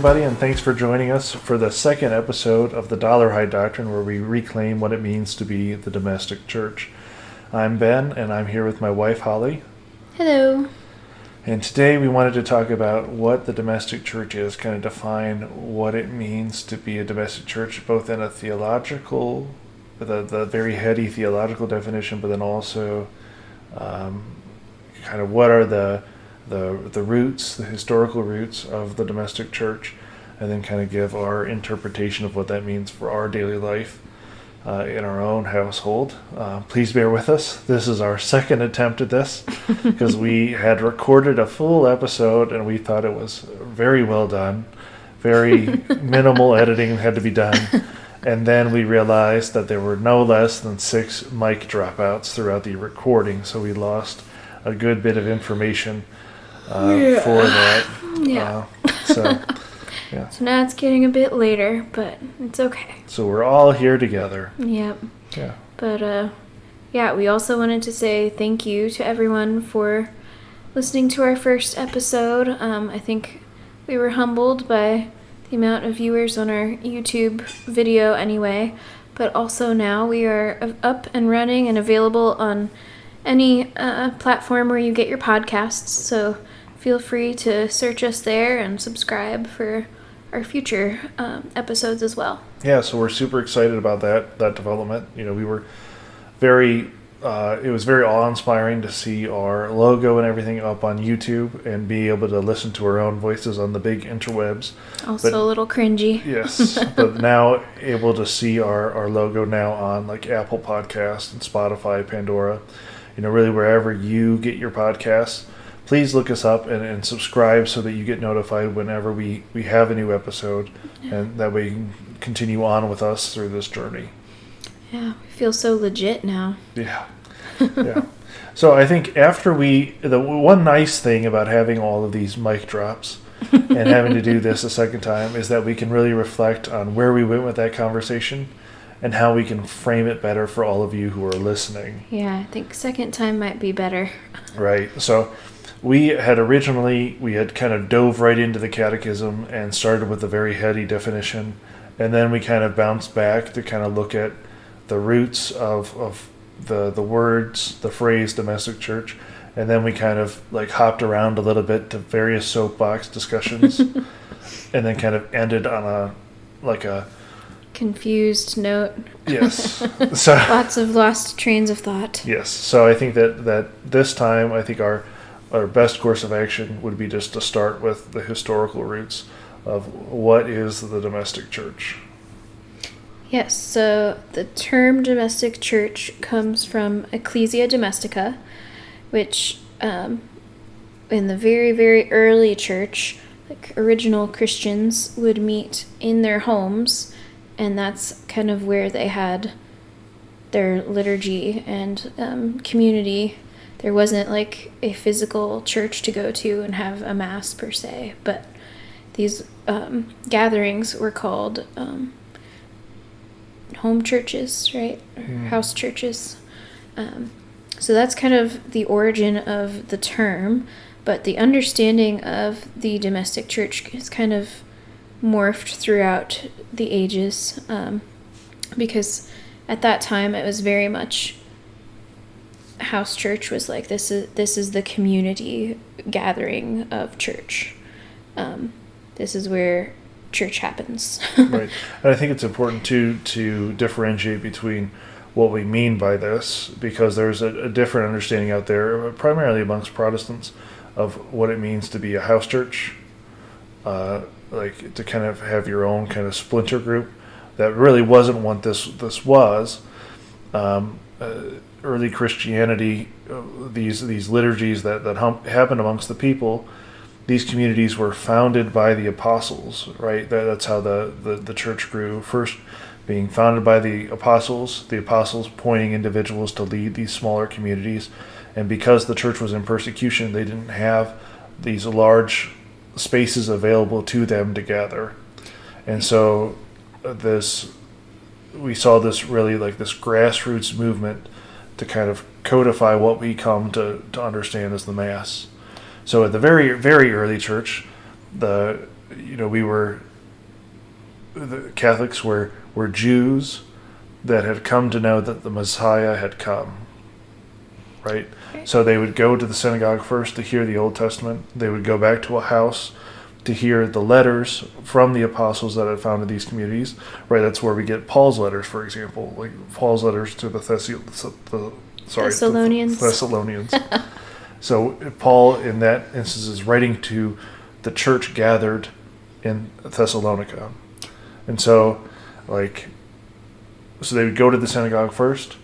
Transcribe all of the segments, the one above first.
everybody, and thanks for joining us for the second episode of the Dollarhide Doctrine, where we reclaim what it means to be the domestic church. I'm Ben, and I'm here with my wife, Holly. Hello. And today we wanted to talk about what the domestic church is, kind of define what it means to be a domestic church, both in a theological, the very heady theological definition, but then also kind of what are the roots, the historical roots of the domestic church, and then kind of give our interpretation of what that means for our daily life in our own household. Please bear with us. This is our second attempt at this because we had recorded a full episode and we thought it was very well done. Very minimal editing had to be done. And then we realized that there were no less than 6 mic dropouts throughout the recording, so we lost a good bit of information for that. Yeah. So now it's getting a bit later, but it's okay. So we're all here together. Yep. Yeah. But we also wanted to say thank you to everyone for listening to our first episode. I think we were humbled by the amount of viewers on our YouTube video anyway, but also now we are up and running and available on any platform where you get your podcasts, so feel free to search us there and subscribe for our future episodes as well. Yeah, so we're super excited about that development. You know, we were very, it was very awe-inspiring to see our logo and everything up on YouTube and be able to listen to our own voices on the big interwebs. Also a little cringy. Yes, but now able to see our logo now on like Apple Podcasts and Spotify, Pandora, you know, really wherever you get your podcasts. Please look us up and subscribe so that you get notified whenever we have a new episode, and that way you can continue on with us through this journey. Yeah, we feel so legit now. Yeah. Yeah. So I think after the one nice thing about having all of these mic drops and having to do this a second time is that we can really reflect on where we went with that conversation and how we can frame it better for all of you who are listening. Yeah, I think second time might be better. Right. So we had kind of dove right into the catechism and started with a very heady definition, and then we kind of bounced back to kind of look at the roots of the words, the phrase domestic church, and then we kind of like hopped around a little bit to various soapbox discussions and then kind of ended on a confused note. Yes. So lots of lost trains of thought. Yes. So I think that this time, I think our best course of action would be just to start with the historical roots of what is the domestic church. Yes, so the term domestic church comes from Ecclesia Domestica, which in the very, very early church, like original Christians would meet in their homes, and that's kind of where they had their liturgy and community. There wasn't like a physical church to go to and have a mass per se, but these gatherings were called home churches, right? Or house churches. So that's kind of the origin of the term, but the understanding of the domestic church is kind of morphed throughout the ages, because at that time it was very much house church was like this is the community gathering of church. This is where church happens. Right. And I think it's important to differentiate between what we mean by this, because there's a different understanding out there, primarily amongst Protestants, of what it means to be a house church, like to kind of have your own kind of splinter group. That really wasn't what this was. Early Christianity, these liturgies that happened amongst the people, these communities were founded by the apostles, right? That's how the church grew. First being founded by the apostles pointing individuals to lead these smaller communities. And because the church was in persecution, they didn't have these large spaces available to them to gather. And so we saw this really like this grassroots movement to kind of codify what we come to understand as the Mass. So at the very, very early church, the Catholics were Jews that had come to know that the Messiah had come, right? So they would go to the synagogue first to hear the Old Testament. They would go back to a house to hear the letters from the apostles that had founded these communities, right? That's where we get Paul's letters, for example, like Paul's letters to the Thessalonians. So Paul, in that instance, is writing to the church gathered in Thessalonica. And so, so they would go to the synagogue first,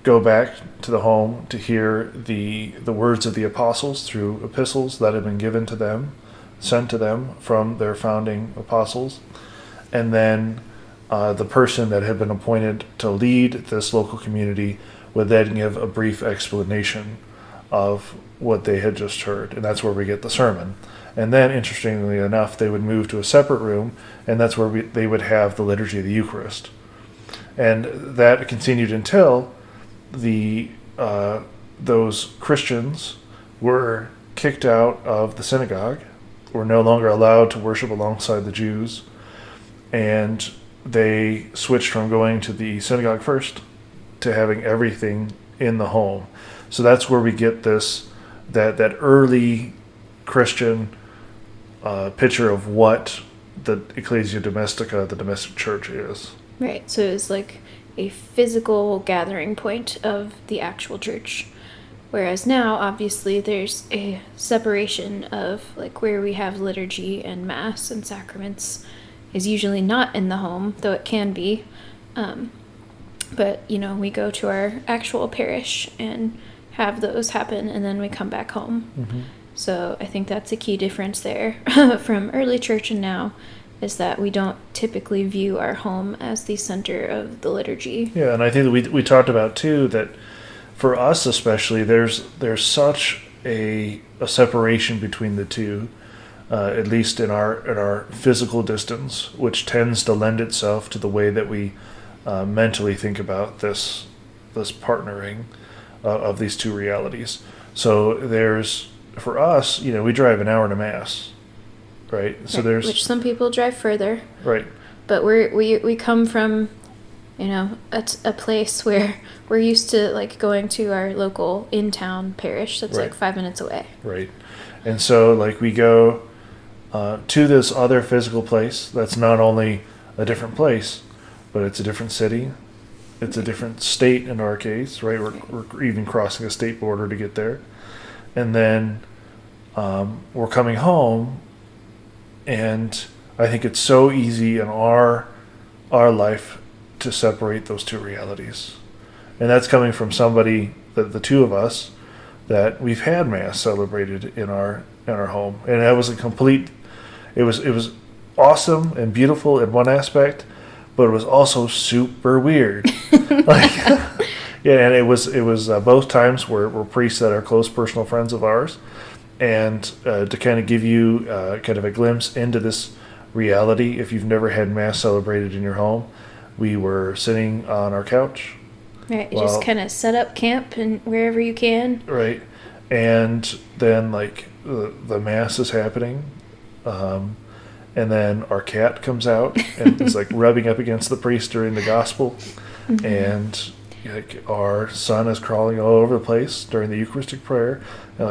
go back to the home to hear the words of the apostles through epistles that had been given to them, sent to them from their founding apostles. And then the person that had been appointed to lead this local community would then give a brief explanation of what they had just heard. And that's where we get the sermon. And then, interestingly enough, they would move to a separate room, and that's where they would have the liturgy of the Eucharist. And that continued until those Christians were kicked out of the synagogue, were no longer allowed to worship alongside the Jews, and they switched from going to the synagogue first to having everything in the home. So that's where we get that early Christian picture of what the Ecclesia Domestica, the domestic church, is. Right, so it's like a physical gathering point of the actual church. Whereas now, obviously, there's a separation of where we have liturgy and mass and sacraments is usually not in the home, though it can be. But, we go to our actual parish and have those happen, and then we come back home. Mm-hmm. So I think that's a key difference there from early church and now, is that we don't typically view our home as the center of the liturgy. Yeah, and I think that we talked about too that for us especially, there's such a separation between the two, at least in our physical distance, which tends to lend itself to the way that we mentally think about this partnering of these two realities. So there's, for us, we drive an hour to Mass, right? So there's, which some people drive further, right? But we come from, a place where we're used to going to our local in-town parish that's right. 5 minutes away. Right, and so we go to this other physical place that's not only a different place, but it's a different city. It's a different state in our case, right? We're even crossing a state border to get there. And then we're coming home, and I think it's so easy in our life to separate those two realities. And that's coming from somebody, that the two of us, that we've had Mass celebrated in our home. And that was it was awesome and beautiful in one aspect, but it was also super weird. Yeah, and it was both times were priests that are close personal friends of ours, and to kind of give you kind of a glimpse into this reality, if you've never had Mass celebrated in your home, we were sitting on our couch. Right, you just kind of set up camp and wherever you can. Right, and then the Mass is happening, and then our cat comes out and is rubbing up against the priest during the gospel, mm-hmm. and our son is crawling all over the place during the Eucharistic prayer. And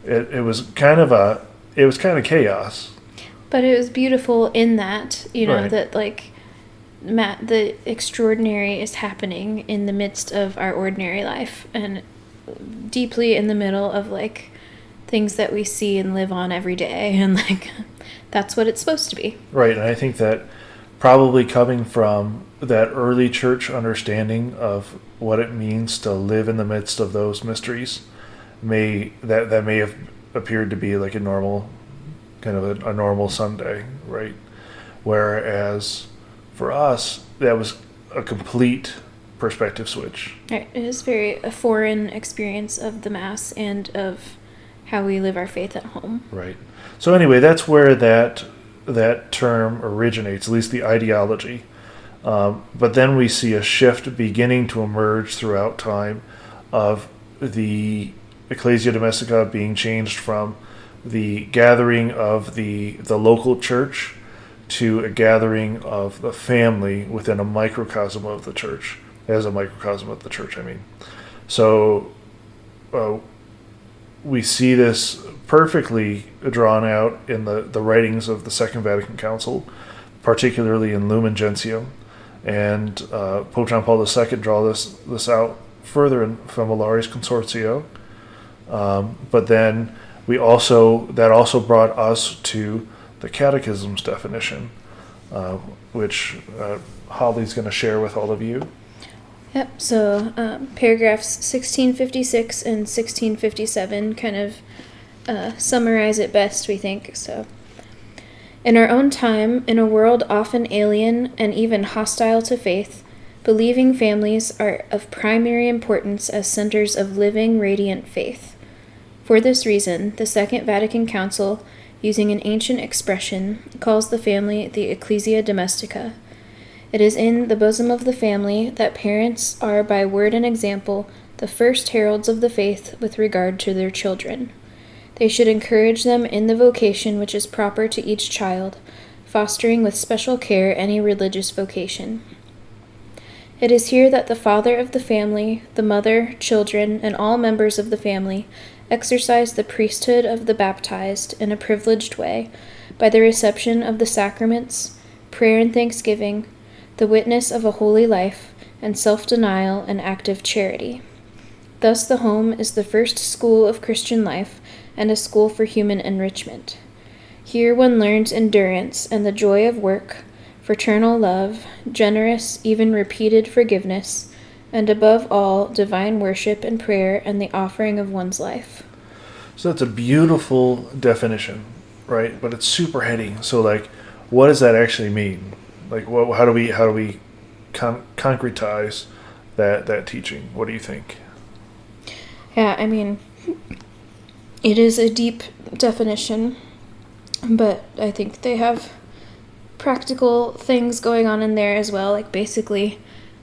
it was kind of chaos. But it was beautiful in that, right. that the extraordinary is happening in the midst of our ordinary life and deeply in the middle of things that we see and live on every day, and that's what it's supposed to be. Right, and I think that probably coming from that early church understanding of what it means to live in the midst of those mysteries, may have appeared to be a normal kind of a normal Sunday, right? Whereas for us, that was a complete perspective switch. Right. It is a foreign experience of the Mass and of how we live our faith at home. Right. So anyway, that's where that term originates, at least the ideology. But then we see a shift beginning to emerge throughout time of the Ecclesia Domestica being changed from the gathering of the local church to a gathering of the family within a microcosm of the church, as a microcosm of the church, I mean. So we see this perfectly drawn out in the writings of the Second Vatican Council, particularly in Lumen Gentium, and Pope John Paul II draw this out further in Famularis Consortio. But then that also brought us to the Catechism's definition, which Holly's going to share with all of you. Yep, so paragraphs 1656 and 1657 kind of summarize it best, we think. So, in our own time, in a world often alien and even hostile to faith, believing families are of primary importance as centers of living, radiant faith. For this reason, the Second Vatican Council, using an ancient expression, calls the family the Ecclesia Domestica. It is in the bosom of the family that parents are, by word and example, the first heralds of the faith with regard to their children. They should encourage them in the vocation which is proper to each child, fostering with special care any religious vocation. It is here that the father of the family, the mother, children, and all members of the family exercise the priesthood of the baptized in a privileged way by the reception of the sacraments, prayer and thanksgiving, the witness of a holy life, and self-denial and active charity. Thus the home is the first school of Christian life and a school for human enrichment. Here one learns endurance and the joy of work, fraternal love, generous, even repeated forgiveness, and above all, divine worship and prayer and the offering of one's life. So that's a beautiful definition, right? But it's super heady. So, like, what does that actually mean? Like, how do we concretize that teaching? What do you think? Yeah, I mean, it is a deep definition, but I think they have practical things going on in there as well. Like, basically,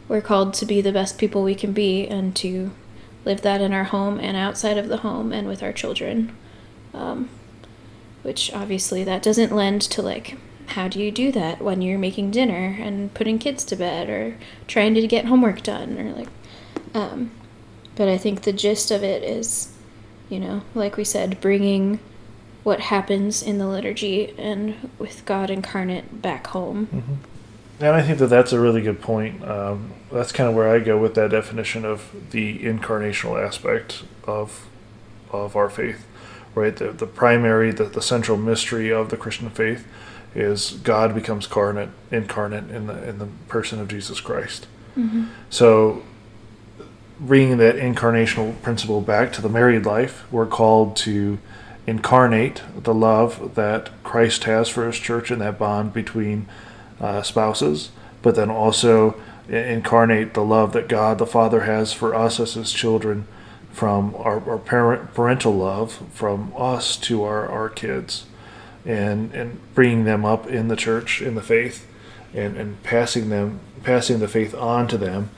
we're called to be the best people we can be and to live that in our home and outside of the home and with our children. Which, obviously, that doesn't lend to, like, how do you do that when you're making dinner and putting kids to bed or trying to get homework done or like but I think the gist of it is, like we said, bringing what happens in the liturgy and with God incarnate back home. Mm-hmm. And I think that's a really good point. That's kind of where I go with that definition of the incarnational aspect of our faith, right? The primary, the central mystery of the Christian faith is God becomes incarnate in the person of Jesus Christ. Mm-hmm. So, bringing that incarnational principle back to the married life, we're called to incarnate the love that Christ has for his church in that bond between spouses, but then also incarnate the love that God the Father has for us as his children from our parental love from us to our kids. And bringing them up in the church, in the faith, and passing the faith on to them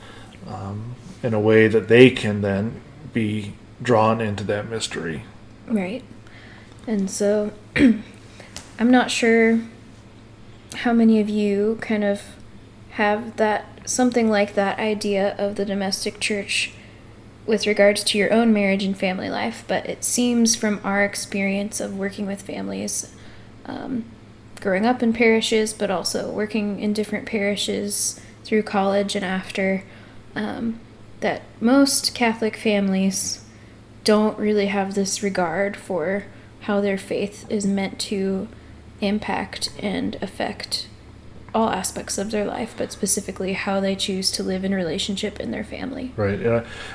in a way that they can then be drawn into that mystery. Right. And so I'm not sure how many of you kind of have something like that idea of the domestic church with regards to your own marriage and family life, but it seems from our experience of working with families, growing up in parishes, but also working in different parishes through college and after, that most Catholic families don't really have this regard for how their faith is meant to impact and affect all aspects of their life, but specifically how they choose to live in relationship in their family. Right.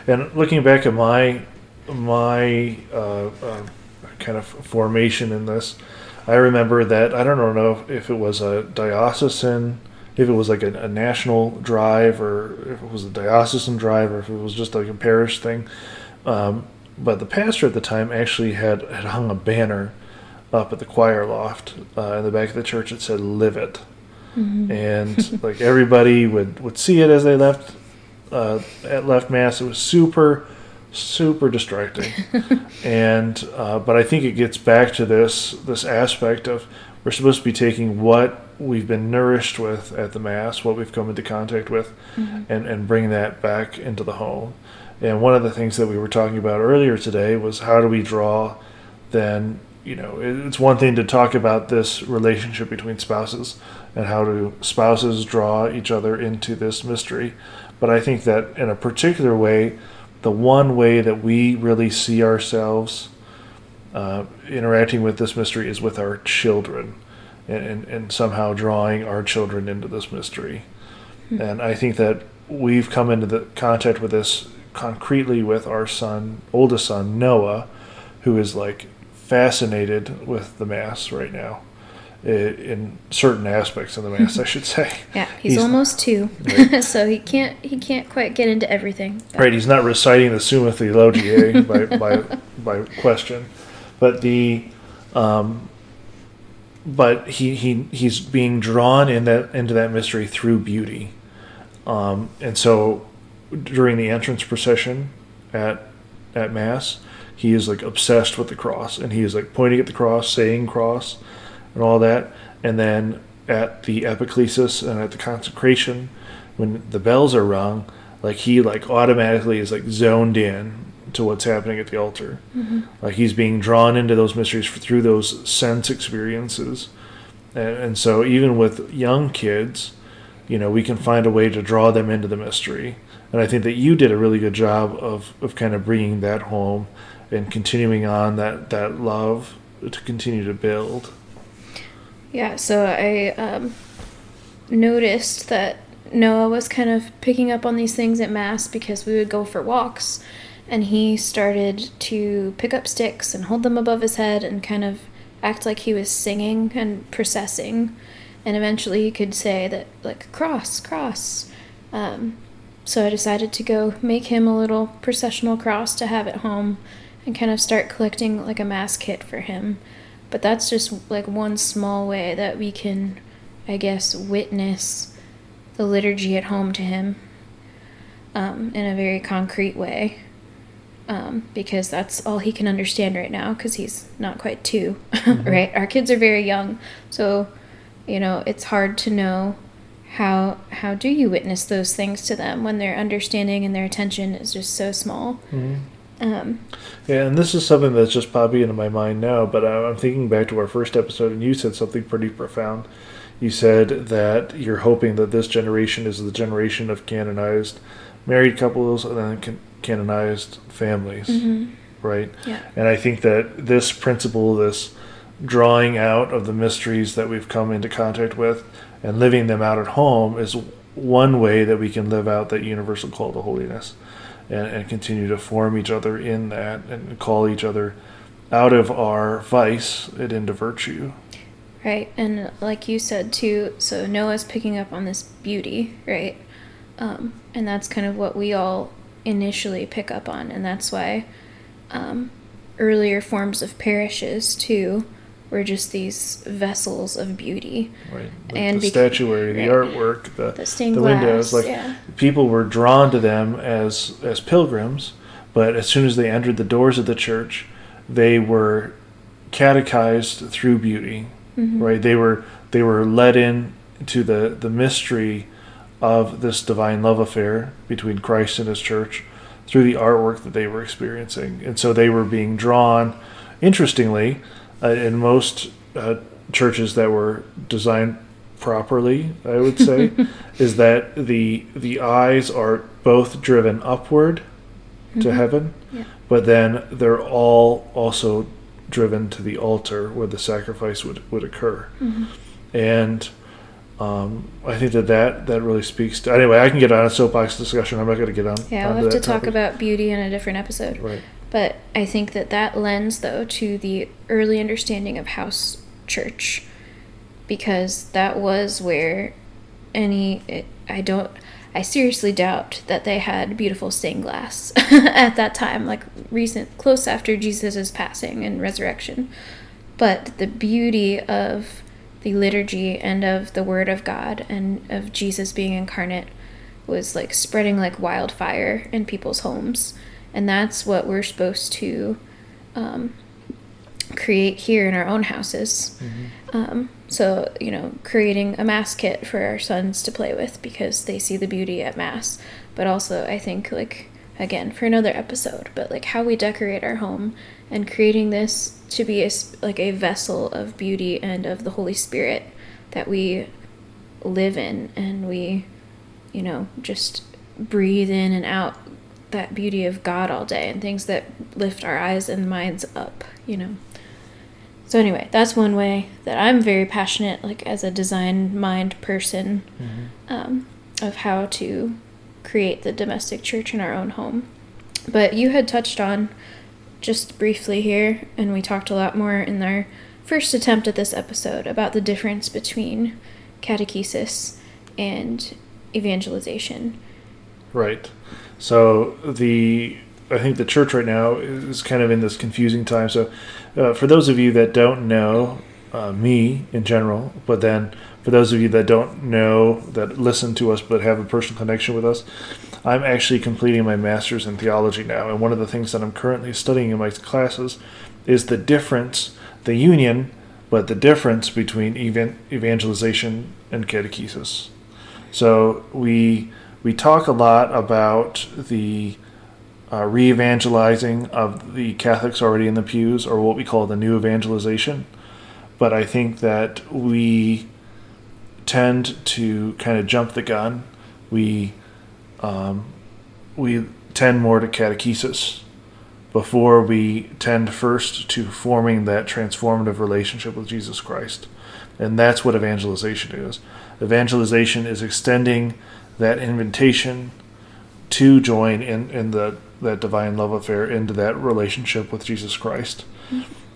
And looking back at my kind of formation in this, I remember that, I don't know if it was a diocesan, if it was like a national drive, or if it was a diocesan drive, or if it was just like a parish thing. But the pastor at the time actually had hung a banner up at the choir loft in the back of the church that said, "Live it." Mm-hmm. And like everybody would see it as they left Mass. It was super super distracting. And but I think it gets back to this aspect of we're supposed to be taking what we've been nourished with at the Mass, what we've come into contact with, and bring that back into the home. And one of the things that we were talking about earlier today was how do we draw then, it's one thing to talk about this relationship between spouses and how do spouses draw each other into this mystery. But I think that in a particular way, the one way that we really see ourselves interacting with this mystery is with our children and somehow drawing our children into this mystery. And I think that we've come into the contact with this concretely with our oldest son, Noah, who is like fascinated with the Mass right now, in certain aspects of the Mass, I should say. Yeah, he's almost 2, right. So he can't quite get into everything. But. Right, he's not reciting the Summa Theologiae by question, but but he's being drawn into that mystery through beauty, and so during the entrance procession at Mass, he is like obsessed with the cross, and he is like pointing at the cross, saying cross, and all that. And then at the epiclesis and at the consecration, when the bells are rung, like he like automatically is like zoned in to what's happening at the altar. Like he's being drawn into those mysteries through those sense experiences. And so even with young kids, we can find a way to draw them into the mystery. And I think that you did a really good job of kind of bringing that home and continuing on that love to continue to build. Yeah, so I noticed that Noah was kind of picking up on these things at Mass because we would go for walks, and he started to pick up sticks and hold them above his head and kind of act like he was singing and processing, and eventually he could say that, like, cross. So I decided to go make him a little processional cross to have at home and kind of start collecting like a Mass kit for him. But that's just like one small way that we can, I guess, witness the liturgy at home to him in a very concrete way, because that's all he can understand right now because he's not quite 2, right? Our kids are very young, so, it's hard to know how do you witness those things to them when their understanding and their attention is just so small. Yeah, and this is something that's just popping into my mind now, but I'm thinking back to our first episode, and you said something pretty profound. You said that you're hoping that this generation is the generation of canonized married couples and then canonized families, right? Yeah. And I think that this principle, this drawing out of the mysteries that we've come into contact with and living them out at home is one way that we can live out that universal call to holiness. And continue to form each other in that and call each other out of our vice and into virtue. Right, and like you said too, so Noah's picking up on this beauty, right? And that's kind of what we all initially pick up on, and that's why earlier forms of parishes too were just these vessels of beauty. Right. And the statuary, the artwork, the stained the windows. glass, like people were drawn to them as pilgrims, but as soon as they entered the doors of the church, they were catechized through beauty. Right? They were led in to the mystery of this divine love affair between Christ and his church through the artwork that they were experiencing. And so they were being drawn, interestingly, in most churches that were designed properly, I would say, is that the eyes are both driven upward to heaven, but then they're all also driven to the altar where the sacrifice would occur. And I think that really speaks to... Anyway, I can get on a soapbox discussion. I'm not going to get on. Yeah, we'll have to talk about beauty in a different episode. Right. But I think that lends, though, to the early understanding of house church, because that was where I seriously doubt that they had beautiful stained glass at that time, like close after Jesus' passing and resurrection. But the beauty of the liturgy and of the Word of God and of Jesus being incarnate was like spreading like wildfire in people's homes. And that's what we're supposed to create here in our own houses. So, creating a Mass kit for our sons to play with because they see the beauty at Mass. But also, I think, again, for another episode, but how we decorate our home and creating this to be a vessel of beauty and of the Holy Spirit that we live in, and we, just breathe in and out that beauty of God all day, and things that lift our eyes and minds up, So anyway, that's one way that I'm very passionate, as a design mind person, of how to create the domestic church in our own home. But you had touched on just briefly here, and we talked a lot more in our first attempt at this episode about the difference between catechesis and evangelization. Right. So I think the church right now is kind of in this confusing time. So for those of you that don't know me in general, but then for those of you that don't know, that listen to us but have a personal connection with us, I'm actually completing my master's in theology now. And one of the things that I'm currently studying in my classes is the difference, the union, but the difference between evangelization and catechesis. So we talk a lot about the re-evangelizing of the Catholics already in the pews, or what we call the new evangelization. But I think that we tend to kind of jump the gun. We tend more to catechesis before we tend first to forming that transformative relationship with Jesus Christ. And that's what evangelization is. Evangelization is extending that invitation to join in that divine love affair, into that relationship with Jesus Christ.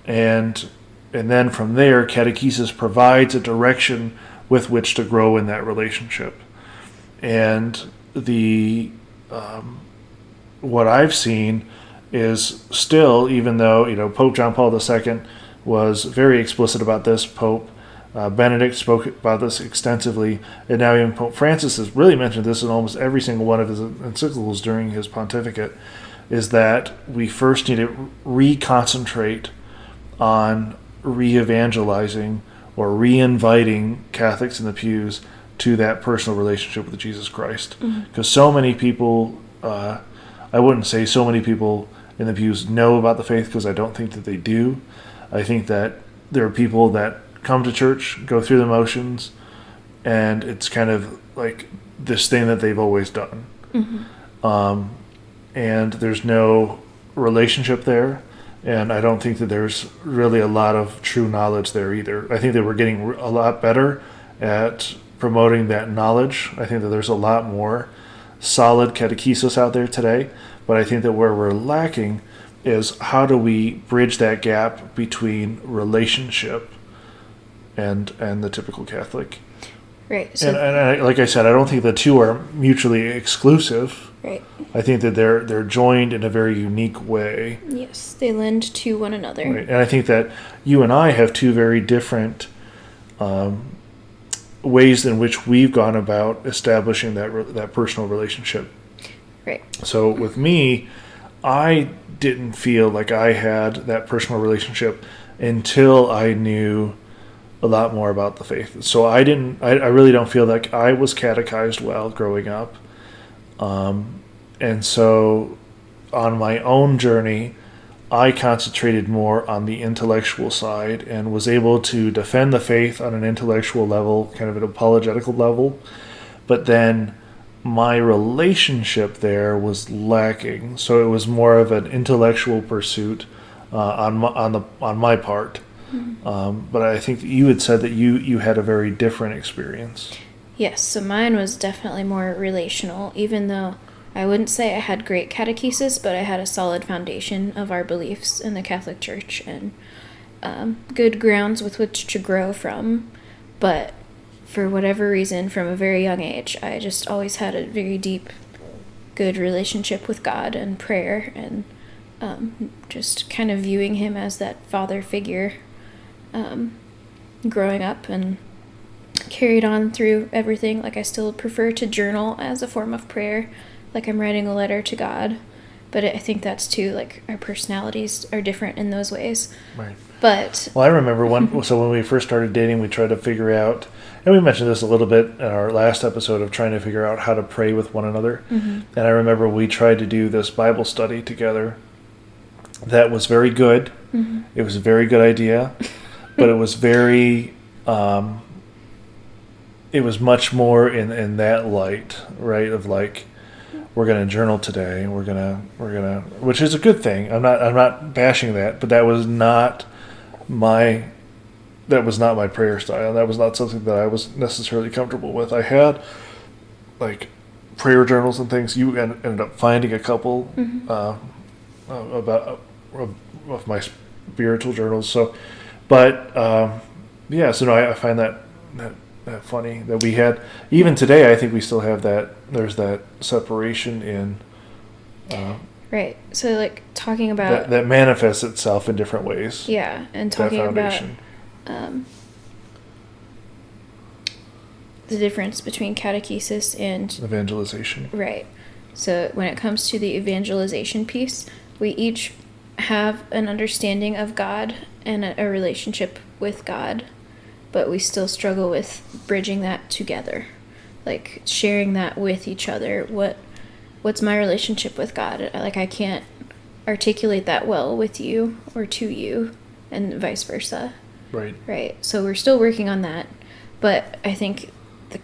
And then from there, catechesis provides a direction with which to grow in that relationship. And what I've seen is still, even though Pope John Paul II was very explicit about this, Pope Benedict spoke about this extensively, and now even Pope Francis has really mentioned this in almost every single one of his encyclicals during his pontificate, is that we first need to reconcentrate on re-evangelizing or re-inviting Catholics in the pews to that personal relationship with Jesus Christ. Because so many people, I wouldn't say so many people in the pews know about the faith, because I don't think that they do. I think that there are people that come to church, go through the motions, and it's kind of like this thing that they've always done. And there's no relationship there, and I don't think that there's really a lot of true knowledge there either. I think that we're getting a lot better at promoting that knowledge. I think that there's a lot more solid catechesis out there today, but I think that where we're lacking is how do we bridge that gap between relationship and the typical Catholic. Right. So, and I, like I said, I don't think the two are mutually exclusive. Right. I think that they're joined in a very unique way. Yes, they lend to one another. Right. And I think that you and I have two very different ways in which we've gone about establishing that personal relationship. Right. So with me, I didn't feel like I had that personal relationship until I knew a lot more about the faith. So I really don't feel like I was catechized well growing up. And so on my own journey, I concentrated more on the intellectual side and was able to defend the faith on an intellectual level, kind of an apologetical level. But then my relationship there was lacking. So it was more of an intellectual pursuit on my part. But I think that you had said that you had a very different experience. Yes, so mine was definitely more relational, even though I wouldn't say I had great catechesis, but I had a solid foundation of our beliefs in the Catholic Church and good grounds with which to grow from. But for whatever reason, from a very young age, I just always had a very deep, good relationship with God and prayer, and just kind of viewing him as that father figure growing up, and carried on through everything. Like, I still prefer to journal as a form of prayer, like I'm writing a letter to God, But I think that's too, like, our personalities are different in those ways. Right. But Well, I remember when we first started dating, we tried to figure out, and we mentioned this a little bit in our last episode, of trying to figure out how to pray with one another. And I remember we tried to do this Bible study together. That was very good. It was a very good idea, but it was very, it was much more in that light, right? Of like, we're going to journal today. We're gonna, which is a good thing. I'm not bashing that, but that was not my prayer style. That was not something that I was necessarily comfortable with. I had like prayer journals and things. You ended up finding a couple about of my spiritual journals. So, but yeah. So no, I find that funny that we had, even today. I think we still have that. There's that separation in. right. So like talking about that manifests itself in different ways. Yeah, and talking about the difference between catechesis and evangelization. Right. So when it comes to the evangelization piece, we each have an understanding of God and a relationship with God, but we still struggle with bridging that together, like sharing that with each other. What's my relationship with God? Like, I can't articulate that well with you or to you, and vice versa. Right. Right. So we're still working on that, but I think the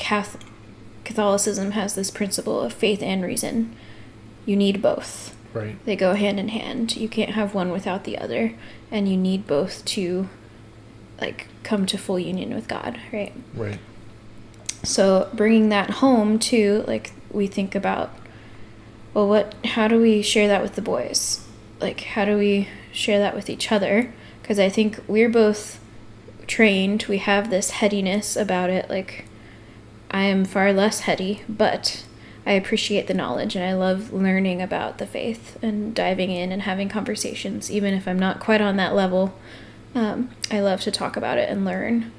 Catholicism has this principle of faith and reason. You need both. Right. They go hand in hand. You can't have one without the other, and you need both to, like, come to full union with God, right? Right. So bringing that home too, like, we think about, well, how do we share that with the boys? Like, how do we share that with each other? Because I think we're both trained. We have this headiness about it. Like, I am far less heady, but I appreciate the knowledge, and I love learning about the faith and diving in and having conversations, even if I'm not quite on that level. I love to talk about it and learn.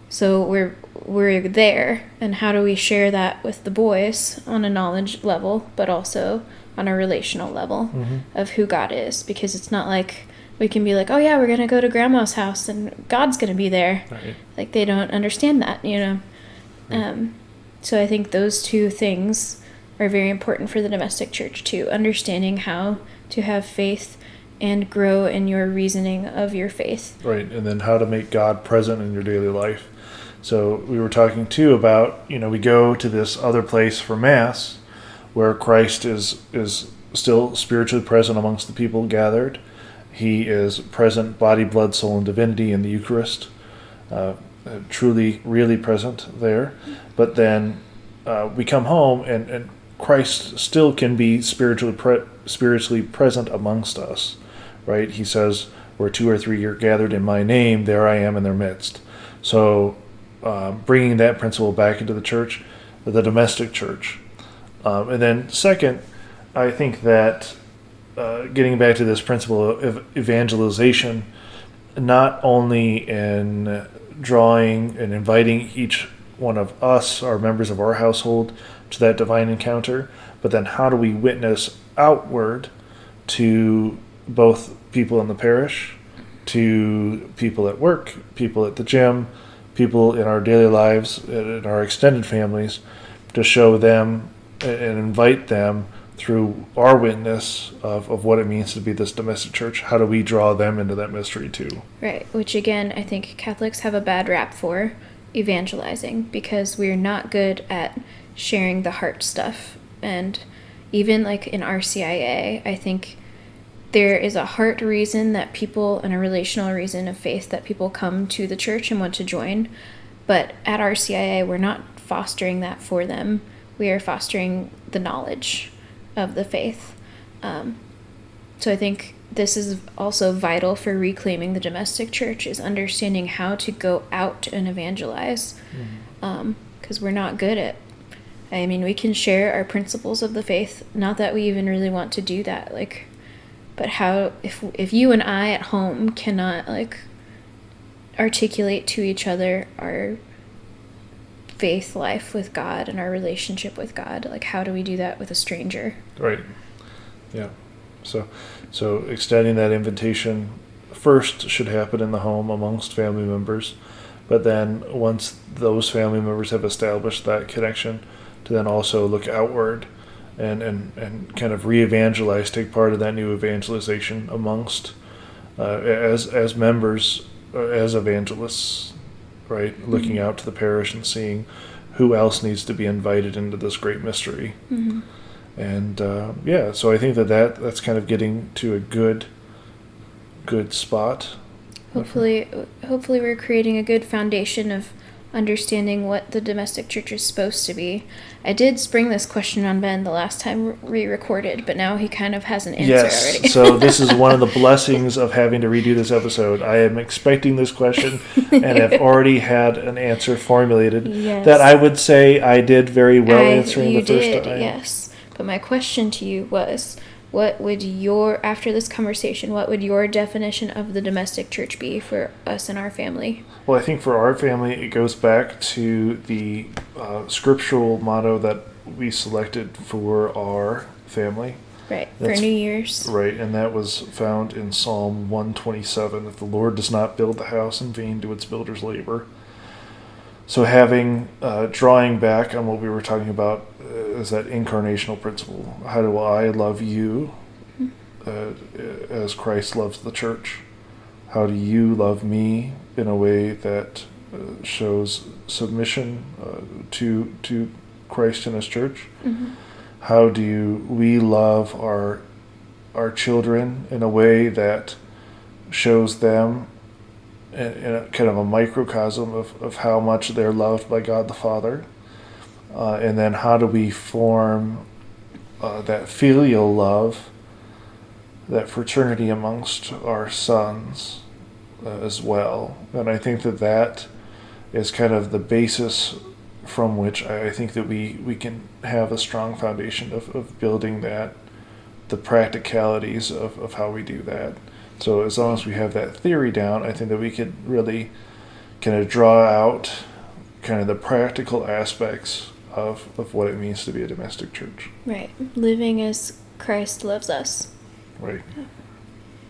So we're there, and how do we share that with the boys on a knowledge level, but also on a relational level of who God is? Because it's not like we can be like, oh yeah, we're gonna go to grandma's house and God's gonna be there. Right. Like, they don't understand that, you know. Right. So I think those two things are very important for the domestic church too, understanding how to have faith and grow in your reasoning of your faith. Right, and then how to make God present in your daily life. So we were talking too about, we go to this other place for Mass where Christ is still spiritually present amongst the people gathered. He is present, body, blood, soul, and divinity in the Eucharist, truly, really present there. But then we come home, and Christ still can be spiritually present amongst us, right? He says, where 2 or 3 are gathered in my name, there I am in their midst. So bringing that principle back into the church, the domestic church. And then second, I think that getting back to this principle of evangelization, not only in drawing and inviting each one of us, our members of our household, to that divine encounter, but then how do we witness outward to both people in the parish, to people at work, people at the gym, people in our daily lives, in our extended families, to show them and invite them through our witness of what it means to be this domestic church. How do we draw them into that mystery too? Right, which again, I think Catholics have a bad rap for evangelizing, because we're not good at sharing the heart stuff. And even like in RCIA, I think there is a heart reason that people, and a relational reason of faith that people come to the church and want to join. But at RCIA, we're not fostering that for them. We are fostering the knowledge of the faith. So I think this is also vital for reclaiming the domestic church, is understanding how to go out and evangelize. Because we're not good at, I mean, we can share our principles of the faith, not that we even really want to do that, like, but how, if you and I at home cannot, like, articulate to each other our faith life with God and our relationship with God, like, how do we do that with a stranger? Right. Yeah. So extending that invitation first should happen in the home amongst family members, but then once those family members have established that connection, to then also look outward and kind of re-evangelize, take part of that new evangelization amongst as members, as evangelists, right? Mm-hmm. Looking out to the parish and seeing who else needs to be invited into this great mystery. Mm-hmm. And so I think that's kind of getting to a good spot. Hopefully we're creating a good foundation of understanding what the domestic church is supposed to be. I did spring this question on Ben the last time we recorded, but now he kind of has an answer already. So this is one of the blessings of having to redo this episode. I am expecting this question and have already had an answer formulated that I would say I did very well answering the first time. Yes. But my question to you was, after this conversation, what would your definition of the domestic church be for us and our family? Well, I think for our family, it goes back to the scriptural motto that we selected for our family. Right, for New Year's. Right, and that was found in Psalm 127. If the Lord does not build the house, in vain do its builders labor. So drawing back on what we were talking about is that incarnational principle. How do I love you as Christ loves the church? How do you love me in a way that shows submission to Christ and his church? Mm-hmm. How do we love our children in a way that shows them in a kind of a microcosm of how much they're loved by God the Father? And then how do we form that filial love, that fraternity amongst our sons as well? And I think that is kind of the basis from which I think that we can have a strong foundation of building the practicalities of how we do that. So as long as we have that theory down, I think that we could really kind of draw out kind of the practical aspects of what it means to be a domestic church. Right. Living as Christ loves us. Right.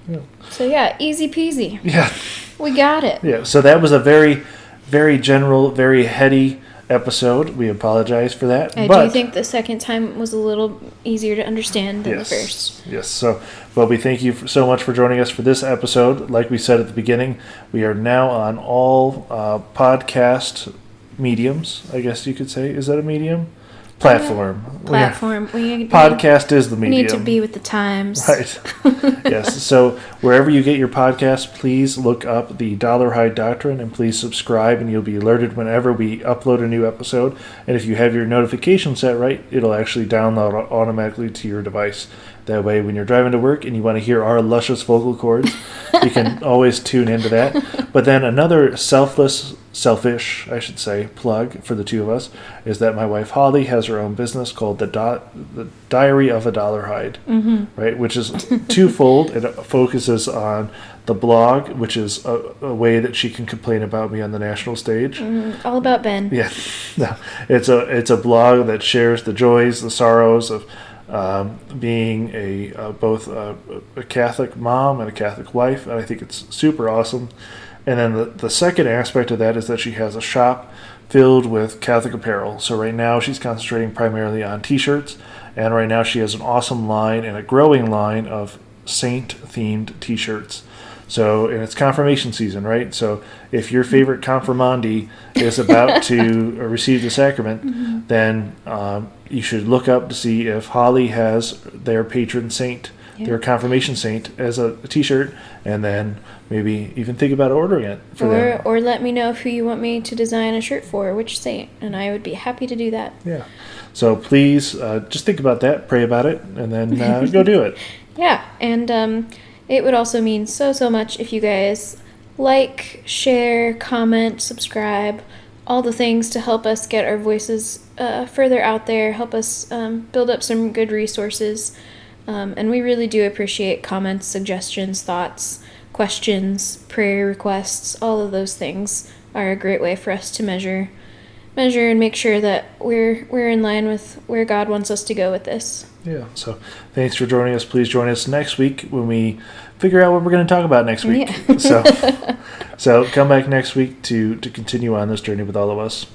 Yeah. So easy peasy. Yeah. We got it. Yeah, so that was a very, very general, very heady episode. We apologize for that. I do think the second time was a little easier to understand than the first. Yes. So, we thank you so much for joining us for this episode. Like we said at the beginning, we are now on all podcast mediums, I guess you could say. Is that a medium? Platform. Podcast is the medium. We need to be with the times. Right. Yes. So wherever you get your podcast, please look up the Dollarhide Doctrine and please subscribe, and you'll be alerted whenever we upload a new episode. And if you have your notification set right, it'll actually download automatically to your device. That way, when you're driving to work and you want to hear our luscious vocal cords, you can always tune into that. But then another selfish, plug for the two of us is that my wife Holly has her own business called the Diary of a Dollarhide, mm-hmm. right? Which is twofold. It focuses on the blog, which is a way that she can complain about me on the national stage. Mm-hmm. All about Ben. Yeah, no, it's a blog that shares the joys, the sorrows of being both a Catholic mom and a Catholic wife, and I think it's super awesome. And then the second aspect of that is that she has a shop filled with Catholic apparel. So right now she's concentrating primarily on t-shirts, and right now she has an awesome line and a growing line of saint-themed t-shirts. So, and it's confirmation season, right? So if your favorite confirmandi is about to receive the sacrament, mm-hmm. then you should look up to see if Holly has their patron saint, their confirmation saint, as a t-shirt, and then maybe even think about ordering it for them. Or let me know who you want me to design a shirt for, which saint, and I would be happy to do that. Yeah. So please just think about that, pray about it, and then go do it. Yeah, and it would also mean so much if you guys like, share, comment, subscribe, all the things to help us get our voices further out there, help us build up some good resources. And we really do appreciate comments, suggestions, thoughts, questions, prayer requests. All of those things are a great way for us to measure measure and make sure that we're in line with where God wants us to go with this. Yeah. So thanks for joining us. Please join us next week when we figure out what we're going to talk about next week. Yeah. So come back next week to continue on this journey with all of us.